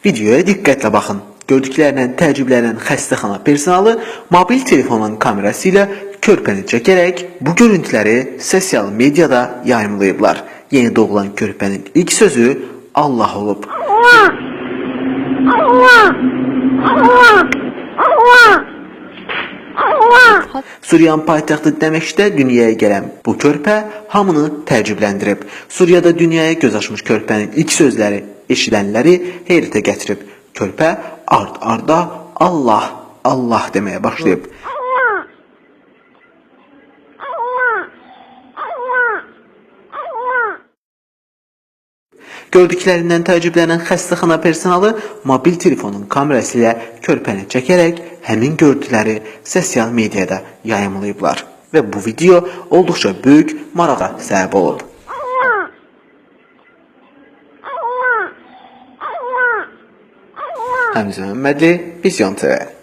Videoya diqqətlə baxın. Gördüklərindən təəccüblənən xəstəxana personalı mobil telefonun kamerası ilə körpəni çəkərək bu görüntüləri sosial mediada yayımlayıblar. Yeni doğulan körpənin ilk sözü Allah olub. Allah! Allah! Allah! Allah! Allah! Suriyanın paytaxtı Dəməşqdə dünyaya gələn bu körpə hamını təəccübləndirib. Suriyada dünyaya göz açmış körpənin ilk sözləri eşidənləri heyrətə gətirib. Körpə ard-arda Allah, Allah deməyə başlayıb. Allah! Allah! Allah! Allah! Gördüklərindən təəccüblənən xəstəxana personalı mobil telefonun kamerası ilə körpəni çəkərək həmin görüntüləri sosial mediada yayımlayıblar. Və bu video olduqca böyük marağa səbəb olub. Allah! Allah! Allah! Həmzə Məhəmmədli, Vizyon TV.